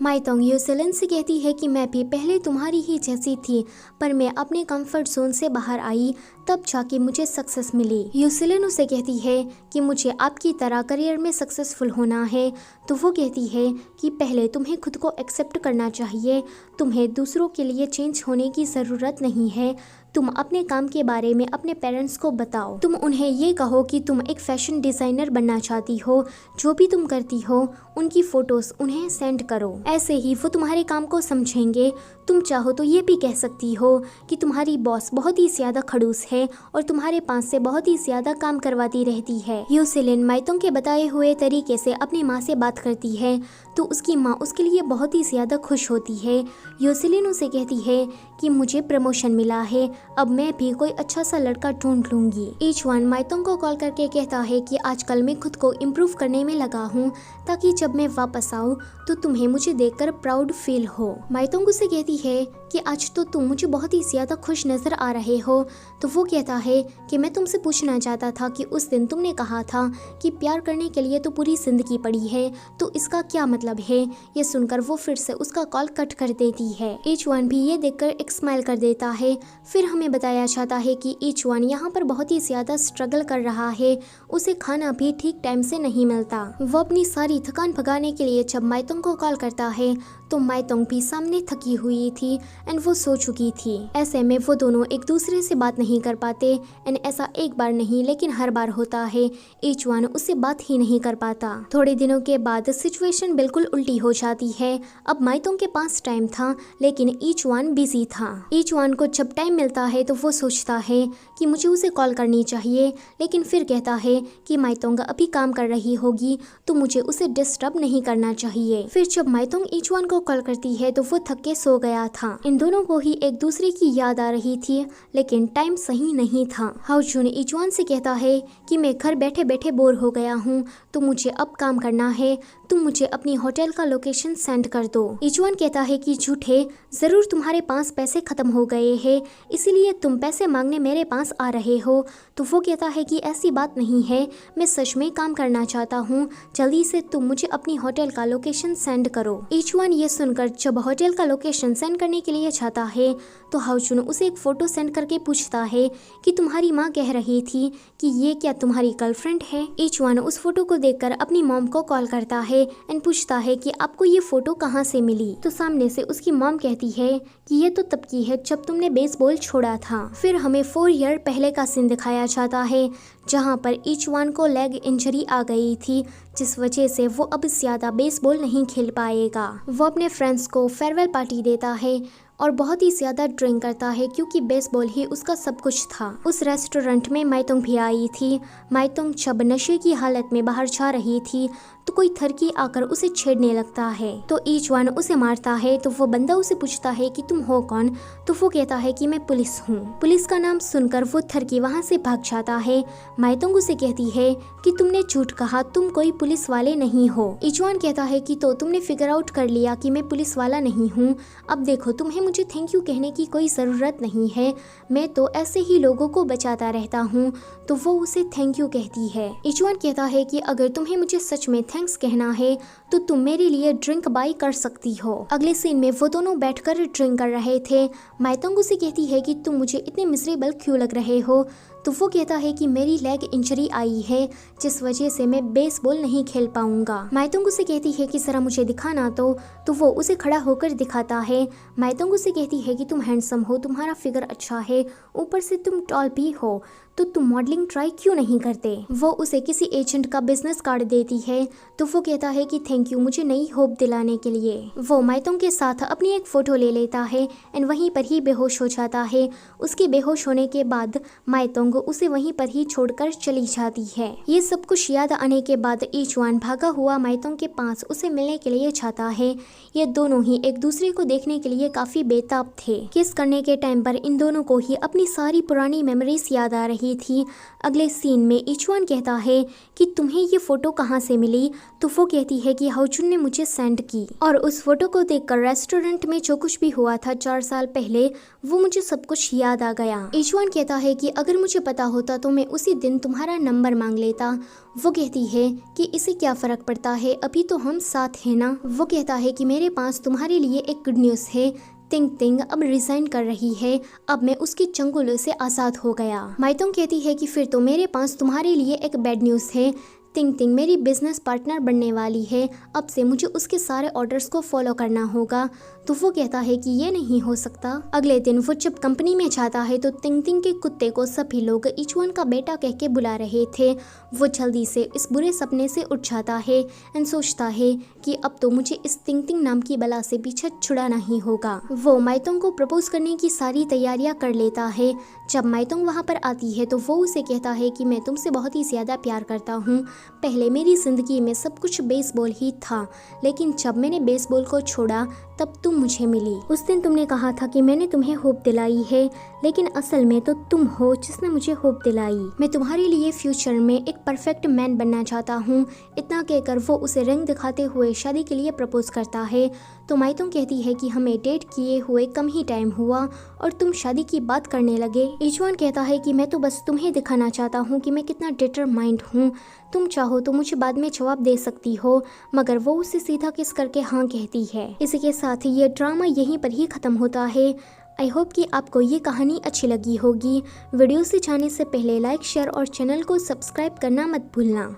माइतोंग यूसिलिन से कहती है कि मैं भी पहले तुम्हारी ही जैसी थी, पर मैं अपने कंफर्ट जोन से बाहर आई तब जाके मुझे सक्सेस मिली। यूसिलिन उसे कहती है कि मुझे आपकी तरह करियर में सक्सेसफुल होना है, तो वो कहती है कि पहले तुम्हें खुद को एक्सेप्ट करना चाहिए, तुम्हें दूसरों के लिए चेंज होने की ज़रूरत नहीं है। तुम अपने काम के बारे में अपने पेरेंट्स को बताओ, तुम उन्हें ये कहो कि तुम एक फैशन डिज़ाइनर बनना चाहती हो, जो भी तुम करती हो उनकी फ़ोटोज़ उन्हें सेंड करो, ऐसे ही वो तुम्हारे काम को समझेंगे। तुम चाहो तो ये भी कह सकती हो कि तुम्हारी बॉस बहुत ही ज़्यादा खड़ूस है और तुम्हारे पास से बहुत ही ज़्यादा काम करवाती रहती है। यूसिलिन माइतोंग के बताए हुए तरीके से अपनी माँ से बात करती है तो उसकी माँ उसके लिए बहुत ही ज़्यादा खुश होती है। यूसिलिन उसे कहती है कि मुझे प्रमोशन मिला है, अब मैं भी कोई अच्छा सा लड़का ढूंढ लूंगी। ईचवान माइतोंग को कॉल करके कहता है कि आजकल मैं खुद को इम्प्रूव करने में लगा हूँ ताकि जब मैं वापस आऊँ तो तुम्हें मुझे देखकर प्राउड फील हो। माइतोंग उसे कहती है कि आज तो तुम मुझे बहुत ही ज़्यादा खुश नज़र आ रहे हो। तो वो कहता है कि मैं तुमसे पूछना चाहता था कि उस दिन तुमने कहा था कि प्यार करने के लिए तो पूरी ज़िंदगी पड़ी है, तो इसका क्या मतलब है। ये सुनकर वो फिर से उसका कॉल कट कर देती है। ईचवान भी ये देखकर एक स्माइल कर देता है। फिर हमें बताया जाता है कि ईचवान यहाँ पर बहुत ही ज़्यादा स्ट्रगल कर रहा है, उसे खाना भी ठीक टाइम से नहीं मिलता। वो अपनी सारी थकान भगाने के लिए जब माइतोंग को कॉल करता है तो माइतोंग भी सामने थकी हुई थी एंड वो सो चुकी थी। ऐसे में वो दोनों एक दूसरे से बात नहीं कर पाते एंड ऐसा एक बार नहीं लेकिन हर बार होता है। ईचवान उससे बात ही नहीं कर पाता। थोड़े दिनों के बाद सिचुएशन बिल्कुल उल्टी हो जाती है। अब माइतोंग के पास टाइम था लेकिन ईचवान बिजी था। ईचवान को जब टाइम मिलता है तो वो सोचता है कि मुझे उसे कॉल करनी चाहिए, लेकिन फिर कहता है कि माइतोंग अभी काम कर रही होगी तो मुझे उसे डिस्टर्ब नहीं करना चाहिए। फिर जब माइतोंग ईचवान को कॉल करती है तो वो थक के सो गया था। इन दोनों को ही एक दूसरे की याद आ रही थी लेकिन टाइम सही नहीं था। हाउचुन ईचवान से कहता है कि मैं घर बैठे बैठे बोर हो गया हूँ तो मुझे अब काम करना है, तुम मुझे अपनी होटल का लोकेशन सेंड कर दो। ईचवान कहता है कि झूठे, जरूर तुम्हारे पास पैसे खत्म हो गए हैं इसीलिए तुम पैसे मांगने मेरे पास आ रहे हो। तो वो कहता है कि ऐसी बात नहीं है, मैं सच में काम करना चाहता हूँ, जल्दी से तुम मुझे अपनी होटल का लोकेशन सेंड करो। ईचवान ये सुनकर जब होटल का लोकेशन सेंड करने के लिए जाता है तो हाउचुन उसे एक फोटो सेंड करके पूछता है कि तुम्हारी माँ कह रही थी कि ये क्या तुम्हारी गर्लफ्रेंड है। ईचवान उस फोटो को देखकर अपनी मॉम को कॉल करता है एंड पूछता है कि आपको ये फोटो कहाँ से मिली। तो सामने से उसकी मॉम कहती है कि ये तो तब की है जब तुमने बेसबॉल छोड़ा था। फिर हमें 4 ईयर पहले का सीन दिखाया जाता है जहाँ पर ईचवान को लेग इंजरी आ गई थी जिस वजह से वो अब ज्यादा बेसबॉल नहीं खेल पाएगा। वो अपने फ्रेंड्स को फेयरवेल पार्टी देता है और बहुत ही ज़्यादा ड्रिंक करता है क्योंकि बेसबॉल ही उसका सब कुछ था। उस रेस्टोरेंट में माइतोंग भी आई थी। माइतोंग जब नशे की हालत में बाहर जा रही थी तो कोई थरकी आकर उसे छेड़ने लगता है तो ईचवान उसे मारता है। तो वो बंदा उसे पूछता है कि तुम हो कौन। तो वो कहता है कि मैं पुलिस हूँ। पुलिस का नाम सुनकर वो थरकी वहाँ से भाग जाता है। माइतोंग उसे कहती है कि तुमने झूठ कहा, तुम कोई पुलिस वाले नहीं हो। ईचवान कहता है कि तो तुमने फिगर आउट कर लिया कि मैं पुलिस वाला नहीं हूँ, अब देखो तुम्हें मुझे थैंक यू कहने की कोई ज़रूरत नहीं है, मैं तो ऐसे ही लोगों को बचाता रहता हूँ। तो वो उसे थैंक यू कहती है। ईचवान कहता है कि अगर तुम्हें मुझे सच में थैंक्स कहना है तो तुम मेरे लिए ड्रिंक बाई कर सकती हो। अगले सीन में वो दोनों बैठकर ड्रिंक कर रहे थे। माइतोंग उसे कहती है कि तुम मुझे इतने मिजरेबल क्यों लग रहे हो। तो वो कहता है कि मेरी लेग इंजरी आई है जिस वजह से मैं बेसबॉल नहीं खेल पाऊंगा। माइतोंग उसे कहती है कि जरा मुझे दिखाना तो वो उसे खड़ा होकर दिखाता है। माइतोंग उसे कहती है कि तुम हैंडसम हो, तुम्हारा फिगर अच्छा है, ऊपर से तुम टॉल भी हो, तो तुम मॉडलिंग ट्राई क्यों नहीं करते। वो उसे किसी एजेंट का बिजनेस कार्ड देती है तो वो कहता है कि थैंक यू मुझे नई होप दिलाने के लिए। वो माइतोंग के साथ अपनी एक फोटो ले लेता है एंड वहीं पर ही बेहोश हो जाता है। उसके बेहोश होने के बाद माइतोंग उसे वहीं पर ही छोड़कर चली जाती है। ये सब कुछ याद आने के बाद ईचवान भागा हुआ माइतोंग के पास उसे मिलने के लिए जाता है। ये दोनों ही एक दूसरे को देखने के लिए काफी बेताब थे। किस करने के टाइम पर इन दोनों को ही अपनी सारी पुरानी मेमोरीज याद आ रही थी। अगले सीन में ईचवान कहता है कि तुम्हें ये फोटो कहाँ से मिली। तो वो कहती है कि हाउचुन ने मुझे सेंड की और उस फोटो को देखकर रेस्टोरेंट में जो कुछ भी हुआ था 4 साल पहले वो मुझे सब कुछ याद आ गया। ईचवान कहता है कि अगर मुझे पता होता तो मैं उसी दिन तुम्हारा नंबर मांग लेता वो कहती है कि इसे क्या फ़र्क पड़ता है, अभी तो हम साथ हैं ना। वो कहता है कि मेरे पास तुम्हारे लिए एक गुड न्यूज़ है, तिंग तिंग अब रिज़ाइन कर रही है, अब मैं उसकी चंगुलों से आज़ाद हो गया। माइतोंग कहती है कि फिर तो मेरे पास तुम्हारे लिए एक बैड न्यूज़ है, तिंग तिंग मेरी बिजनेस पार्टनर बनने वाली है, अब से मुझे उसके सारे ऑर्डर्स को फॉलो करना होगा। तो वो कहता है कि ये नहीं हो सकता। अगले दिन वो जब कंपनी में जाता है तो तिंग तिंग के कुत्ते को सभी लोग इचुअन का बेटा कह के बुला रहे थे। वो जल्दी से इस बुरे सपने से उठ जाता है एंड सोचता है कि अब तो मुझे इस तिंग तिंग नाम की बला से पीछे छुड़ाना ही होगा। वो माइतोंग को प्रपोज करने की सारी तैयारियां कर लेता है। जब माइतोंग वहाँ पर आती है तो वो उसे कहता है कि मैं तुमसे बहुत ही ज़्यादा प्यार करता हूँ। पहले मेरी ज़िंदगी में सब कुछ बेसबॉल ही था, लेकिन जब मैंने बेसबॉल को छोड़ा तब तुम मुझे मिली। उस दिन तुमने कहा था कि मैंने तुम्हें होप दिलाई है, लेकिन असल में तो तुम हो जिसने मुझे होप दिलाई। मैं तुम्हारे लिए फ्यूचर में एक परफेक्ट मैन बनना चाहता हूँ। इतना कहकर वो उसे रिंग दिखाते हुए शादी के लिए प्रपोज करता है। तो माइतोंग कहती है कि हमें डेट किए हुए कम ही टाइम हुआ और तुम शादी की बात करने लगे। इचुआन कहता है कि मैं तो बस तुम्हें दिखाना चाहता हूँ कि मैं कितना डिटरमाइंड हूँ, तुम चाहो तो मुझे बाद में जवाब दे सकती हो। मगर वो उसे सीधा किस करके हाँ कहती है। इसी के साथ ये ड्रामा यहीं पर ही ख़त्म होता है। आई होप कि आपको ये कहानी अच्छी लगी होगी। वीडियो से जाने से पहले लाइक, शेयर और चैनल को सब्सक्राइब करना मत भूलना।